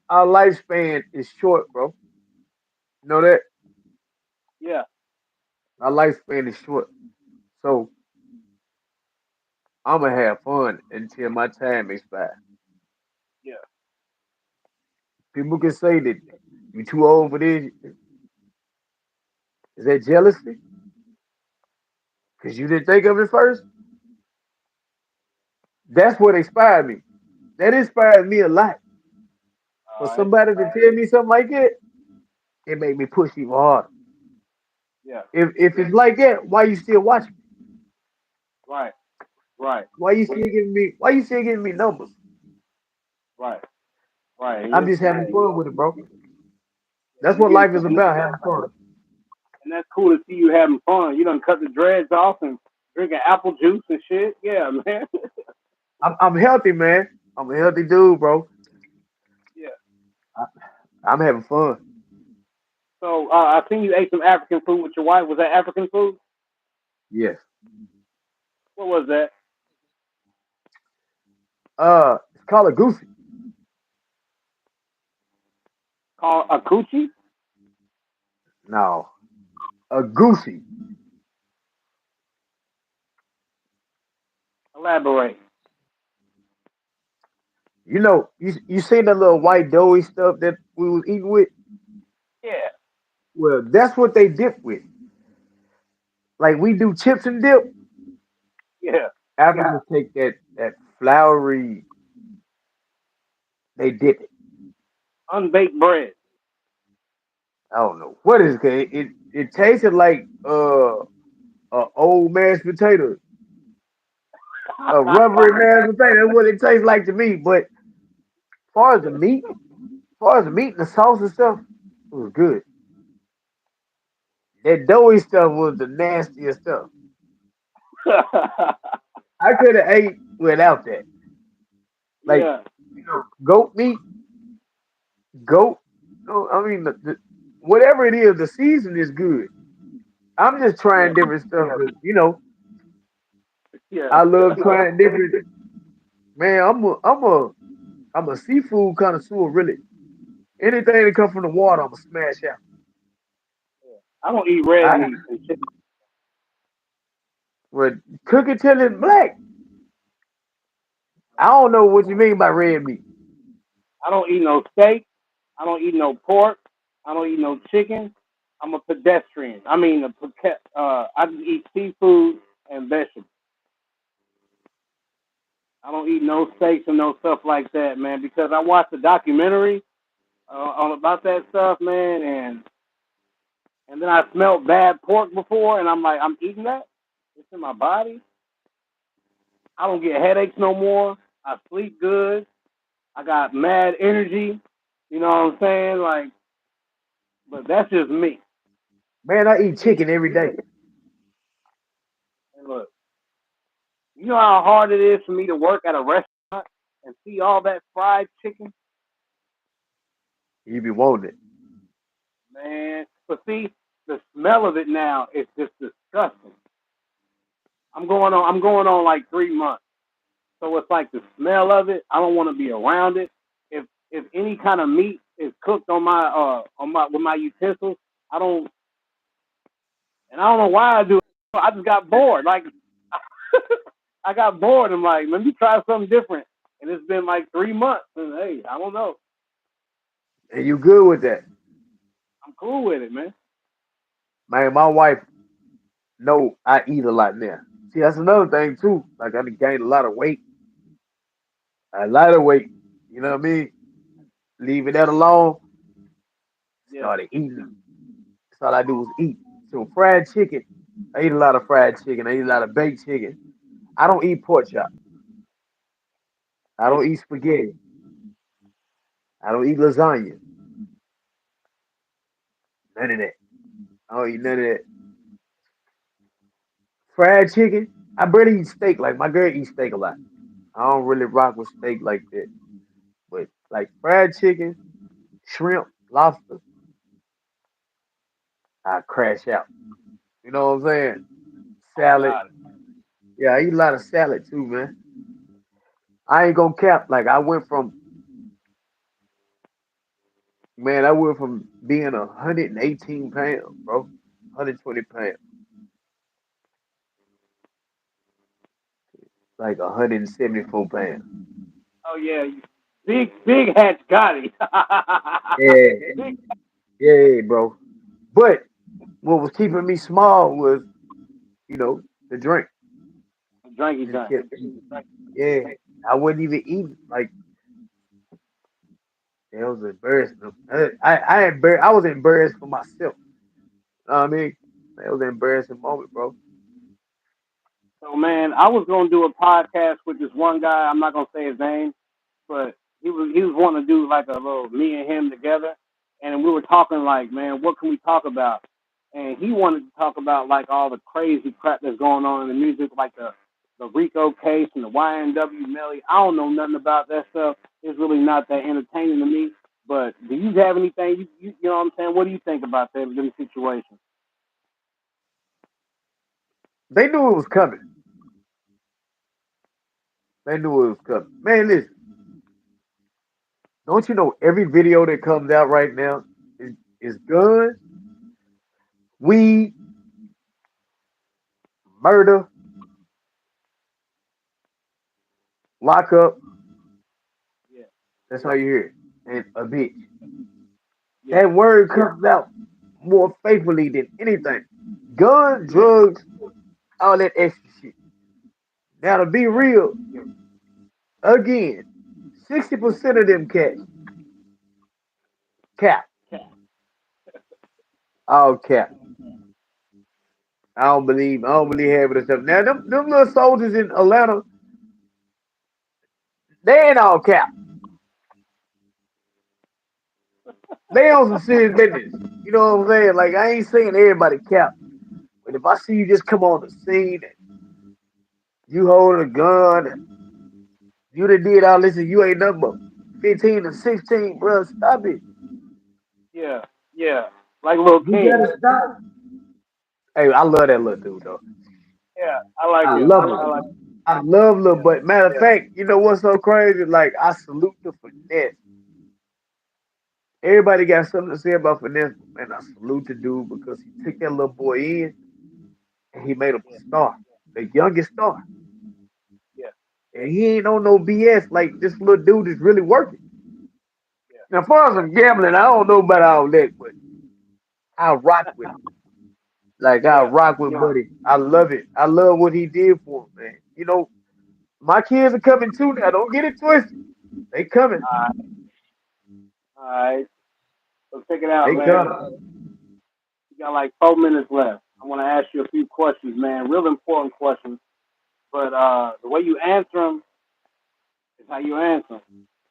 our lifespan is short, bro. You know that
yeah,
our lifespan is short. So I'm gonna have fun until my time expires.
yeah.
People can say that you too old for this. Is that jealousy? Because you didn't think of it first? That's what inspired me. That inspired me a lot. For
All right.
somebody to tell me something like that, it made me push even harder.
Yeah.
If it's like that, why you still watching me?
Right. Right.
Why you still giving me numbers?
Right. Right.
I'm just having fun with it, bro. That's
You
what
get
life is about, having fun.
and that's cool to see you having fun. You done cut the dreads off and drinking apple juice and shit. Yeah, man.
I'm healthy, man. I'm a healthy dude, bro.
Yeah.
I, I'm having fun.
So I seen you ate some African food with your wife. Was that African food?
Yes.
What was that?
It's called a goosey.
Called a coochie?
No, a goosey.
Elaborate.
You seen the little white doughy stuff that we was eating with?
Yeah,
Well, that's what they dip with. Like we do chips and dip.
yeah.
Africans take that floury, they dip it.
Unbaked bread.
I don't know what is it. It tasted like a old mashed potato, a rubbery mashed potato. That's what it tastes like to me. But as far as the meat and the sauce and stuff, it was good. That doughy stuff was the nastiest stuff. I could have ate without that. Like
Yeah,
goat meat, goat. No, I mean whatever it is, the season is good. I'm just
yeah,
trying different stuff. 'Cause,
yeah.
I love trying different. Man, I'm a seafood connoisseur. Really, anything that comes from the water, I'ma smash out.
I don't eat red
I
meat and shit.
would cook it till it's black. I don't know what you mean by red meat.
I don't eat no steak. I don't eat no pork. I don't eat no chicken. I'm a pedestrian. I mean, I just eat seafood and vegetables. I don't eat no steaks and no stuff like that, man, because I watched a documentary on about that stuff, man, and then I smelled bad pork before, and I'm like, I'm eating that. It's in my body. I don't get headaches no more. I sleep good. I got mad energy. You know what I'm saying? Like, but that's just me.
Man, I eat chicken every day.
And look, you know how hard it is for me to work at a restaurant and see all that fried chicken,
You be wanting it.
man. But see, the smell of it now is just disgusting. I'm going on like 3 months, so it's like the smell of it. I don't want to be around it. If any kind of meat is cooked on my with my utensils, I don't and I don't know why I do it. I just got bored. Like I got bored. I'm like, let me try something different. And it's been like 3 months. And hey, I don't know.
And you good with that.
I'm cool with it, man.
Man, my wife know I eat a lot now. See, that's another thing too. Like I done gained a lot of weight. A lot of weight. You know what I mean? Leaving that alone,
Yeah.
started eating. That's all I do is eat. So fried chicken. I eat a lot of fried chicken. I eat a lot of baked chicken. I don't eat pork chop. I
Yeah.
don't eat spaghetti. I don't eat lasagna. None of that. I don't eat none of that. Fried chicken. I barely eat steak. Like my girl eats steak a lot. I don't really rock with steak like that. But like fried chicken, shrimp, lobster, I crash out. You know what I'm saying?
Oh, I
Salad.
got it.
Yeah, I eat a lot of salad too, man. I ain't gonna cap. Like I went from being 118 pounds, bro, 120 pounds, like 174 pounds.
Oh yeah. Big Hatchgotti.
Yeah,
Big
yeah, bro. But what was keeping me small was, the drink.
drinky
Just
drink.
kept eating. Yeah, I wouldn't even eat. Like it was embarrassing. I was embarrassed for myself. You know what I mean? It was an embarrassing moment, bro.
So man, I was gonna do a podcast with this one guy. I'm not gonna say his name, but he was wanting to do like a little me and him together, and we were talking like, man, what can we talk about? And he wanted to talk about like all the crazy crap that's going on in the music, like the Rico case and the YNW Melly. I don't know nothing about that stuff. It's really not that entertaining to me. But do you have anything? You know what I'm saying? What do you think about them situations?
They knew it was coming. They knew it was coming. Man, listen, don't you know every video that comes out right now is guns, weed, murder, lockup.
Yeah,
That's how you hear it. And a bitch.
yeah,
That word comes out more faithfully than anything. Guns,
yeah,
drugs, all that extra shit. Now to be
yeah,
real, again, 60% of them cats cap. All cap. I don't believe half of the stuff. Now them little soldiers in Atlanta, they ain't all cap. They on some serious business. You know what I'm saying? Like I ain't saying everybody cap, but if I see you just come on the scene and you holding a gun and you done did all this and you ain't nothing but 15 or 16, bro, stop it.
yeah, yeah. Like Lil
You
King.
gotta stop. Hey, I love that little dude though.
Yeah, I like
I
him.
love
I
him.
like.
I love little,
Yeah,
but matter of fact, you know what's so crazy? Like I salute the finesse. Everybody got something to say about finesse, but man, I salute the dude because he took that little boy in and he made him a
yeah,
star, the youngest star.
yeah,
And he ain't on no BS. Like this little dude is really working.
yeah,
Now, as far as I'm gambling, I don't know about all that, but I rock with him. Like I
yeah,
rock with
yeah.
Buddy. I love it. I love what he did for him, man. You know, my kids are coming too now. Don't get it twisted. They coming.
All right. So check it out,
They
man.
coming.
We got like 4 minutes left. I want to ask you a few questions, man. Real important questions. But the way you answer them is how you answer them.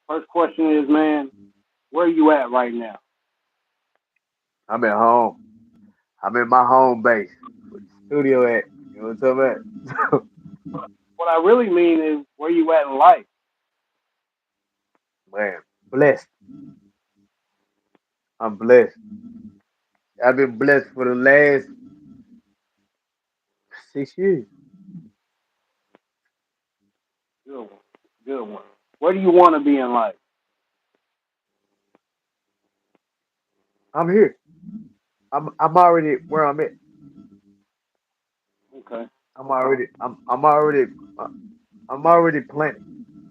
First question is, man, where are you at right now?
I'm at home. I'm in my home base. Where the studio at? You know what I'm talking about?
What I really mean is, where you at in life?
Man, blessed. I'm blessed. I've been blessed for the last 6 years.
Good one. Good one. Where do you want to be in life?
I'm here. I'm already where I'm at.
Okay.
I'm already I'm already planning.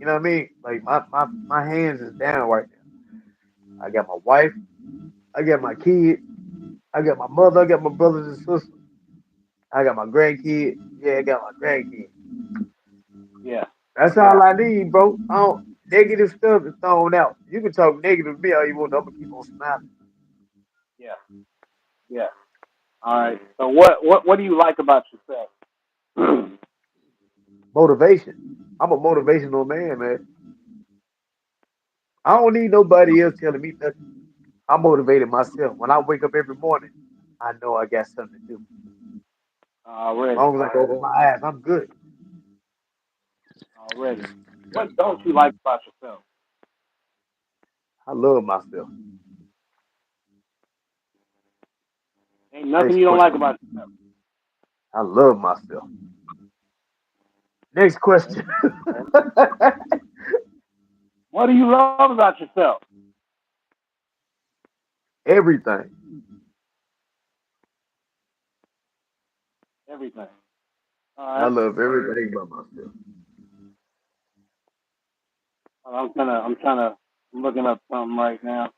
You know what I mean? Like my hands is down right now. I got my wife, I got my kid, I got my mother, I got my brothers and sisters, I got my grandkid. Yeah, I got my grandkid.
Yeah.
That's all I need, bro. I don't, negative stuff is thrown out. You can talk negative to me all you want. I'm gonna keep on smiling.
Yeah. Yeah. All right. So what do you like about yourself?
Motivation. I'm a motivational man, man. I don't need nobody else telling me nothing. I'm motivated myself. When I wake up every morning, I know I got something to do. As
Already.
long as I can open my eyes, I'm good.
Already. What don't you like about yourself?
I love myself.
Ain't nothing
Next
you don't like
question.
about yourself.
I love myself. Next
Okay.
question.
Okay. What do you love about yourself?
Everything.
Everything. All
I
right.
love everything about myself.
I'm looking up something right now.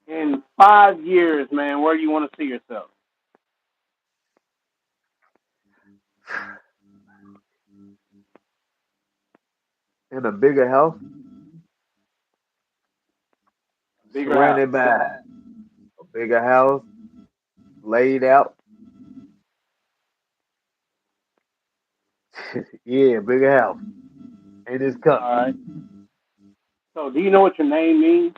In 5 years, man, where do you want to see yourself?
In a bigger house,
Bigger house.
surrounded by a bigger house, laid out. Yeah, bigger house. And it's
All
coming.
right. So, do you know what your name means?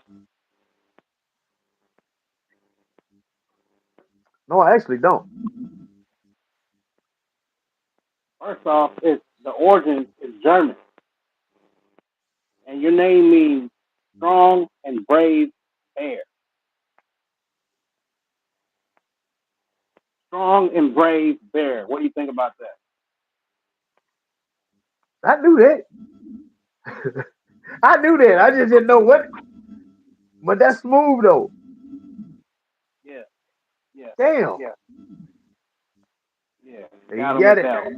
No, I actually don't.
First off, it's the origin is German, and your name means strong and brave bear. Strong and brave bear. What do you think about that?
I knew that. I knew that. I just didn't know what. But that's smooth though.
Yeah, yeah,
Damn.
yeah, yeah.
You
Got him
got
with
it.
that one.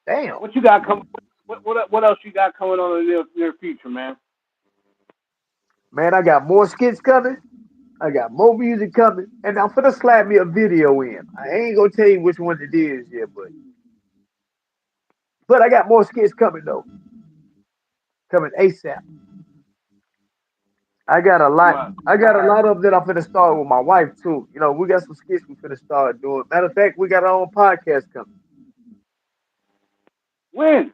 Damn.
What you got coming? What else you got coming on in the near future, man?
Man, I got more skits coming. I got more music coming. And I'm finna slap me a video in. I ain't gonna tell you which one it is yet, but I got more skits coming though. Coming ASAP. I got a lot.
What?
I got a lot of that I'm finna start with my wife too. You know, we got some skits we finna start doing. Matter of fact, we got our own podcast coming.
When?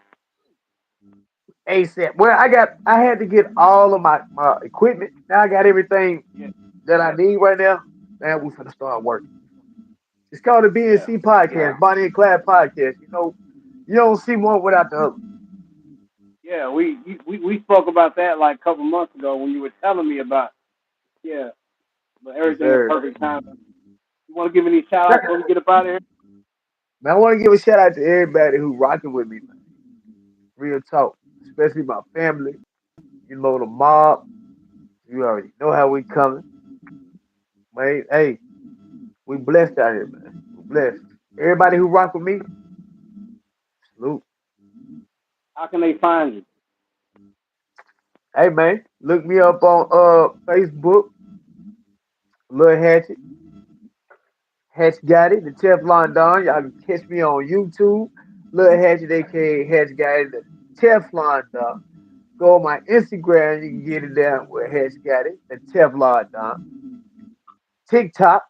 ASAP. Well, I had to get all of my equipment. Now I got everything
Yeah,
that I need right now. Now we finna start working. It's called the
yeah,
BNC podcast, Bonnie and Clyde podcast. You know, you don't see one without the other.
yeah. We spoke about that like a couple months ago when you were telling me about. Yeah, but
Yes,
everything at
sir.
perfect time. You want to give any shout outs before we get up out of here?
Man, I want to give a shout out to everybody who rocking with me, man. Real talk, especially my family. You know the mob. You already know how we coming, man. Hey, we blessed out here, man. We blessed. Everybody who rock with me, salute.
How can they find you?
Hey, man, look me up on Facebook, Lil Hatchet, HATCHGOTTI, the Teflon Don. Y'all can catch me on YouTube, Lil Hatchet, aka HATCHGOTTI, the Teflon Don. Go on my Instagram, you can get it down with HATCHGOTTI, the Teflon Don. TikTok,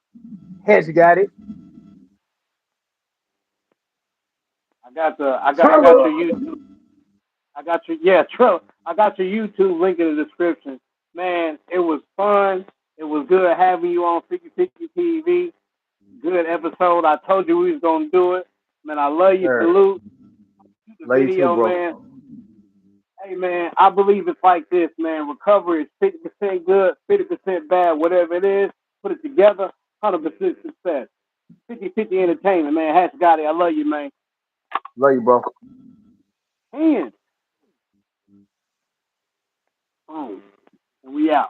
HATCHGOTTI.
I got your
Triller.
YouTube. I got your yeah, True. I got your YouTube link in the description. Man, it was fun. It was good having you on 5050 TV. Good episode. I told you we was gonna do it. Man, I love you.
Sir.
Salute. Shoot the
Love you too,
video,
bro.
man. Hey, man, I believe it's like this, man. Recovery is 50% good, 50% bad, whatever it is. Put it together, 100% success. 5050 entertainment, man. Hatchgotti, I love you, man.
Love you, bro.
Hands. Boom. And we out.